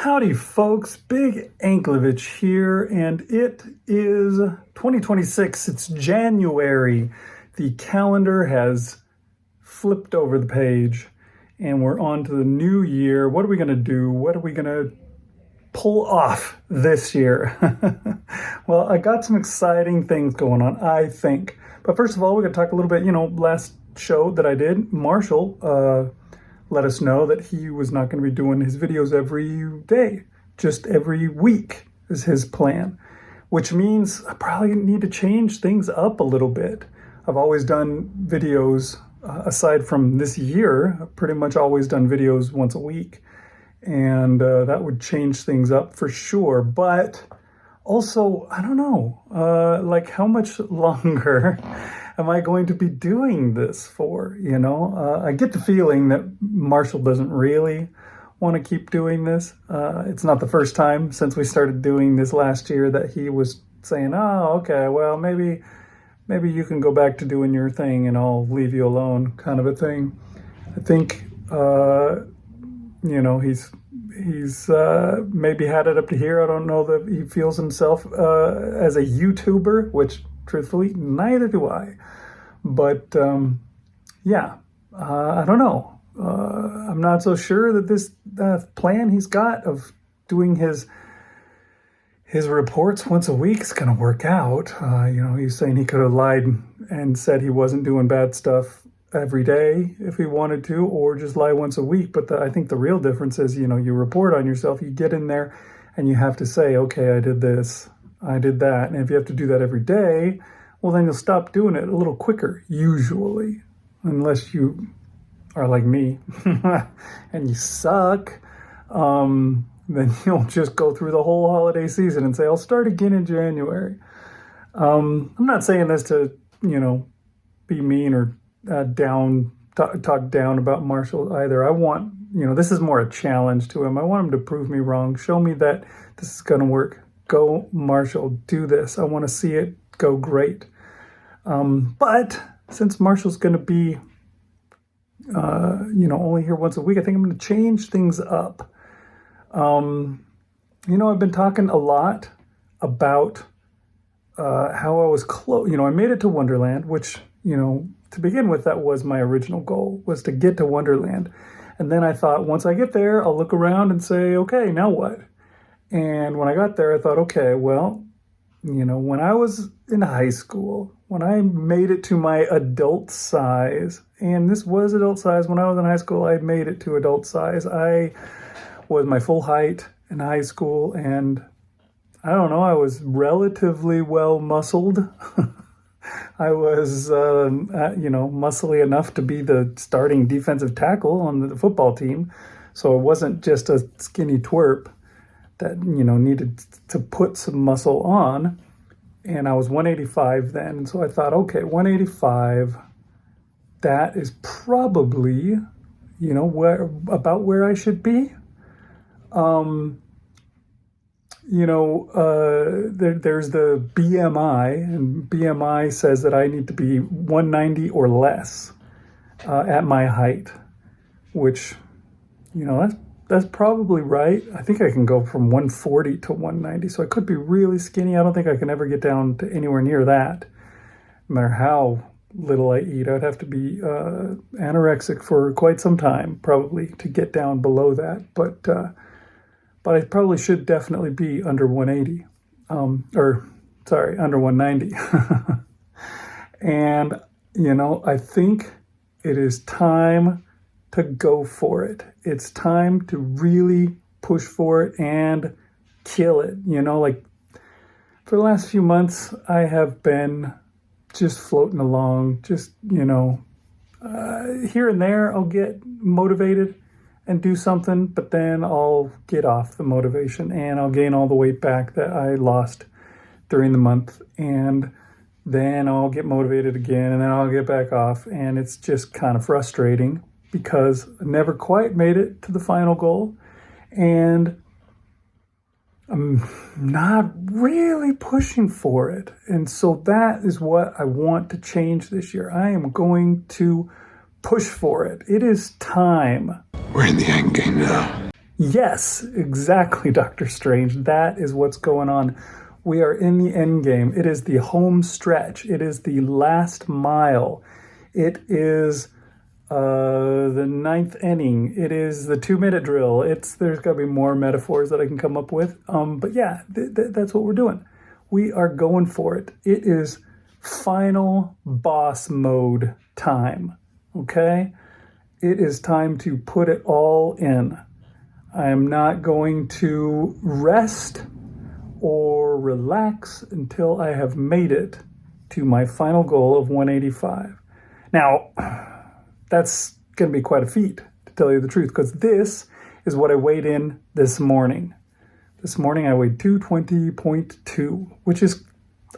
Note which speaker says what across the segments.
Speaker 1: Howdy folks, Big Anklevich here, and it is 2026, it's January. The calendar has flipped over the page and we're on to the new year. What are we gonna do? What are we gonna pull off this year? Well, I got some exciting things going on, I think. But first of all, we're gonna talk a little bit, last show that I did, Marshall, let us know that he was not going to be doing his videos every day, just every week is his plan, which means I probably need to change things up a little bit. I've always done videos, aside from this year, I've pretty much always done videos once a week, and that would change things up for sure. But also, I don't know, like how much longer am I going to be doing this for, I get the feeling that Marshall doesn't really want to keep doing this. It's not the first time since we started doing this last year that he was saying, oh, okay, well, maybe you can go back to doing your thing and I'll leave you alone, kind of a thing. I think, he's maybe had it up to here. I don't know that he feels himself as a YouTuber, which truthfully, neither do I. But I don't know. I'm not so sure that this plan he's got of doing his reports once a week is going to work out. He's saying he could have lied and said he wasn't doing bad stuff every day if he wanted to, or just lie once a week. But I think the real difference is, you report on yourself, you get in there and you have to say, okay, I did this, I did that. And if you have to do that every day, well, then you'll stop doing it a little quicker, usually, unless you are like me and you suck. Then you'll just go through the whole holiday season and say, I'll start again in January. I'm not saying this to, be mean or talk down about Marshall either. I want, this is more a challenge to him. I want him to prove me wrong. Show me that this is going to work. Go, Marshall, do this. I want to see it go great. But since Marshall's going to be, only here once a week, I think I'm going to change things up. I've been talking a lot about how I was close. I made it to Wonderland, which, to begin with, that was my original goal, was to get to Wonderland. And then I thought, once I get there, I'll look around and say, okay, now what? And when I got there, I thought, okay, well, when I was in high school, when I made it to my adult size, and this was adult size, when I was in high school, I made it to adult size. I was my full height in high school, and I don't know, I was relatively well muscled. I was, muscly enough to be the starting defensive tackle on the football team. So it wasn't just a skinny twerp that, needed to put some muscle on. And I was 185 then. And so I thought, okay, 185, that is probably, about where I should be. There's the BMI, and BMI says that I need to be 190 or less at my height, which, that's probably right. I think I can go from 140 to 190, so I could be really skinny. I don't think I can ever get down to anywhere near that, no matter how little I eat. I'd have to be anorexic for quite some time, probably, to get down below that. But I probably should definitely be under 180, under 190. And, I think it is time to go for it. It's time to really push for it and kill it. For the last few months, I have been just floating along, just, here and there, I'll get motivated and do something, but then I'll get off the motivation and I'll gain all the weight back that I lost during the month. And then I'll get motivated again and then I'll get back off. And it's just kind of frustrating because I never quite made it to the final goal. And I'm not really pushing for it. And so that is what I want to change this year. I am going to push for it. It is time.
Speaker 2: We're in the end game now.
Speaker 1: Yes, exactly, Doctor Strange. That is what's going on. We are in the end game. It is the home stretch. It is the last mile. It is the ninth inning. It is the 2-minute drill. There's got to be more metaphors that I can come up with. But yeah, that's what we're doing. We are going for it. It is final boss mode time. Okay? It is time to put it all in. I am not going to rest or relax until I have made it to my final goal of 185. Now, that's going to be quite a feat, to tell you the truth, because this is what I weighed in this morning. This morning I weighed 220.2, which is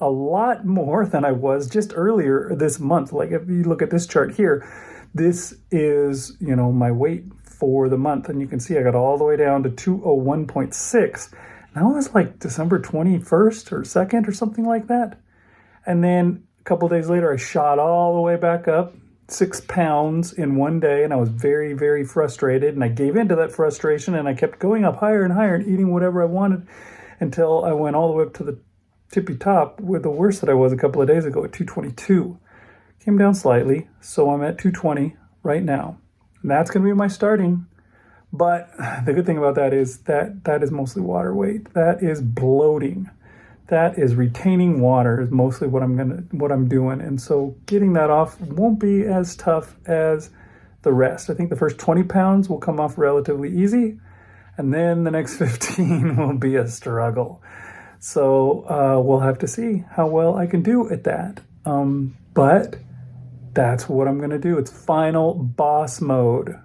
Speaker 1: a lot more than I was just earlier this month. Like if you look at this chart here, this is, my weight for the month. And you can see I got all the way down to 201.6. That was like December 21st or 2nd or something like that. And then a couple of days later, I shot all the way back up 6 pounds in one day. And I was very, very frustrated. And I gave into that frustration and I kept going up higher and higher and eating whatever I wanted until I went all the way up to the tippy top with the worst that I was a couple of days ago at 222. Came down slightly. So I'm at 220 right now. And that's going to be my starting. But the good thing about that is that is mostly water weight. That is bloating. That is retaining water is mostly what I'm doing. And so getting that off won't be as tough as the rest. I think the first 20 pounds will come off relatively easy. And then the next 15 will be a struggle. So we'll have to see how well I can do at that. But that's what I'm going to do. It's final boss mode.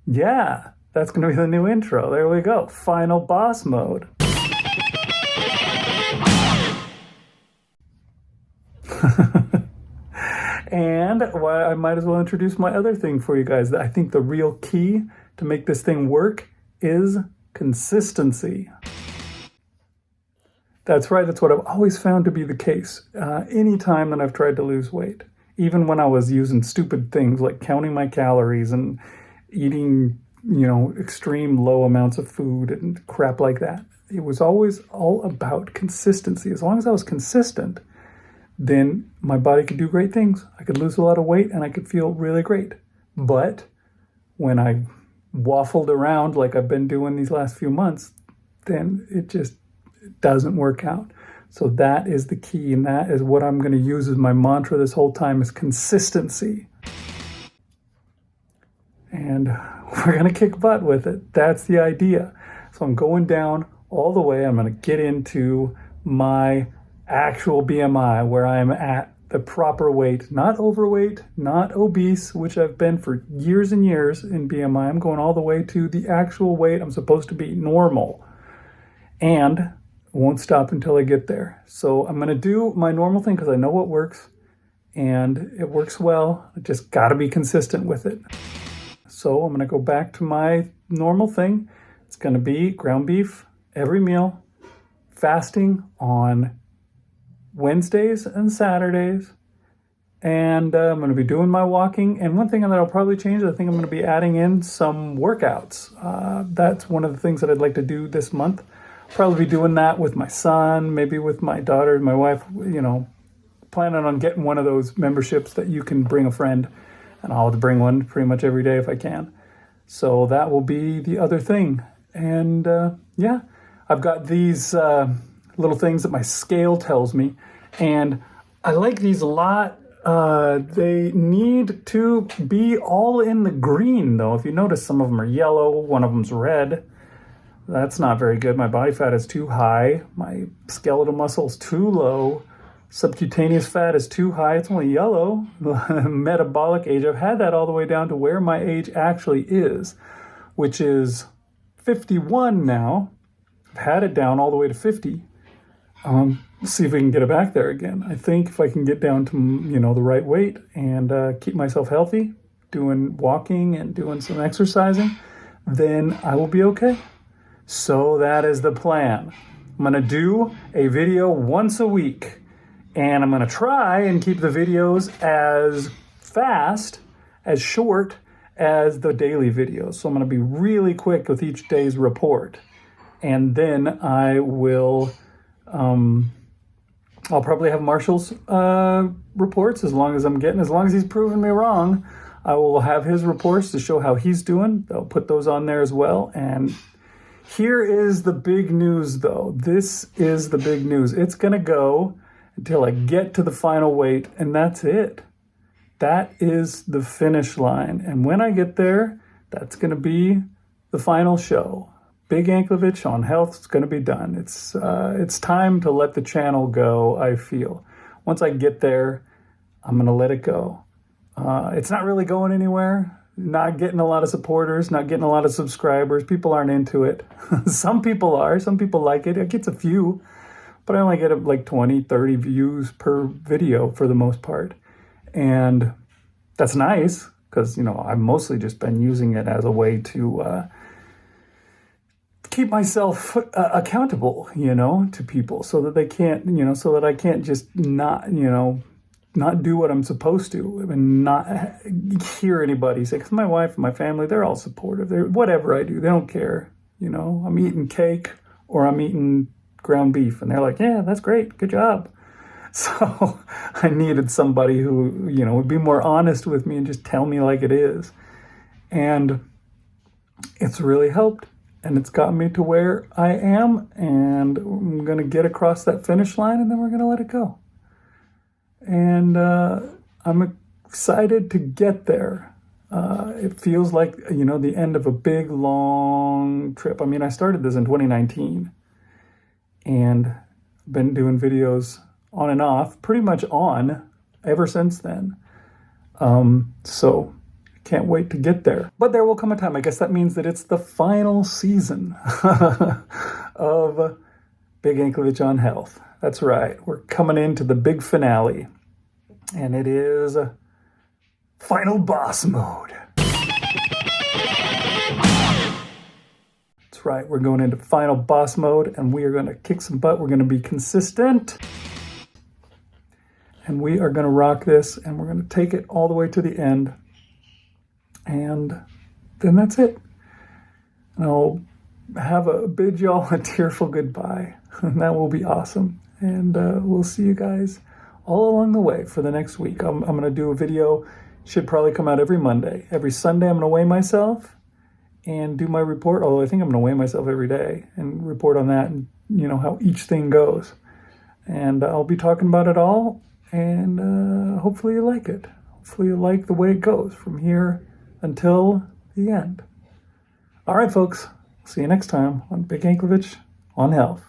Speaker 1: Yeah, that's going to be the new intro. There we go. Final boss mode. And I might as well introduce my other thing for you guys. I think the real key to make this thing work is consistency. That's right. That's what I've always found to be the case. Any time that I've tried to lose weight, even when I was using stupid things like counting my calories and eating, extreme low amounts of food and crap like that, it was always all about consistency. As long as I was consistent, then my body could do great things. I could lose a lot of weight and I could feel really great. But when I waffled around like I've been doing these last few months, then it just doesn't work out. So that is the key, and that is what I'm going to use as my mantra this whole time is consistency. And we're going to kick butt with it. That's the idea. So I'm going down all the way. I'm going to get into my actual BMI where I'm at the proper weight, not overweight, not obese, which I've been for years and years in BMI. I'm going all the way to the actual weight I'm supposed to be, normal. And won't stop until I get there. So I'm going to do my normal thing because I know what works and it works well. I just got to be consistent with it. So I'm going to go back to my normal thing. It's going to be ground beef every meal, fasting on Wednesdays and Saturdays. And I'm going to be doing my walking. And one thing that I'll probably change, I think I'm going to be adding in some workouts. That's one of the things that I'd like to do this month. Probably be doing that with my son, maybe with my daughter, my wife, planning on getting one of those memberships that you can bring a friend, and I'll have to bring one pretty much every day if I can. So that will be the other thing. And I've got these little things that my scale tells me, and I like these a lot. They need to be all in the green though. If you notice, some of them are yellow, one of them's red. That's not very good. My body fat is too high. My skeletal muscle is too low. Subcutaneous fat is too high. It's only yellow. Metabolic age, I've had that all the way down to where my age actually is, which is 51 now. I've had it down all the way to 50. See if we can get it back there again. I think if I can get down to, the right weight and keep myself healthy, doing walking and doing some exercising, then I will be okay. So that is the plan. I'm going to do a video once a week, and I'm going to try and keep the videos as fast, as short, as the daily videos. So I'm going to be really quick with each day's report. And then I will, I'll probably have Marshall's reports as long as he's proven me wrong. I will have his reports to show how he's doing. They'll put those on there as well. And here is the big news, though. This is the big news. It's going to go until I get to the final weight, and that's it. That is the finish line. And when I get there, that's going to be the final show. Big Anklevich on health is going to be done. It's time to let the channel go, I feel. Once I get there, I'm going to let it go. It's not really going anywhere. Not getting a lot of supporters, not getting a lot of subscribers. People aren't into it. Some people are. Some people like it. It gets a few, but I only get like 20, 30 views per video for the most part. And that's nice because, you know, I've mostly just been using it as a way to keep myself accountable, you know, to people so that they can't, you know, so that I can't just not, you know, not do what I'm supposed to and not hear anybody say, because my wife and my family, they're all supportive. They're, whatever I do, they don't care. You know, I'm eating cake or I'm eating ground beef. And they're like, yeah, that's great. Good job. So I needed somebody who, you know, would be more honest with me and just tell me like it is. And it's really helped. And it's got me to where I am. And I'm going to get across that finish line and then we're going to let it go. And I'm excited to get there. It feels like, you know, the end of a big, long trip. I mean, I started this in 2019 and been doing videos on and off, pretty much on ever since then. So can't wait to get there. But there will come a time, I guess that means that it's the final season of Big Anklevich on Health. That's right. We're coming into the big finale. And it is final boss mode. That's right. We're going into final boss mode and we are going to kick some butt. We're going to be consistent. And we are going to rock this and we're going to take it all the way to the end. And then that's it. And I'll bid y'all a tearful goodbye. And that will be awesome. And we'll see you guys all along the way for the next week. I'm going to do a video. Should probably come out every Monday. Every Sunday I'm going to weigh myself and do my report. Although I think I'm going to weigh myself every day and report on that and, you know, how each thing goes. And I'll be talking about it all. And hopefully you like it. Hopefully you like the way it goes from here until the end. All right, folks. See you next time on Big Anklevich on Health.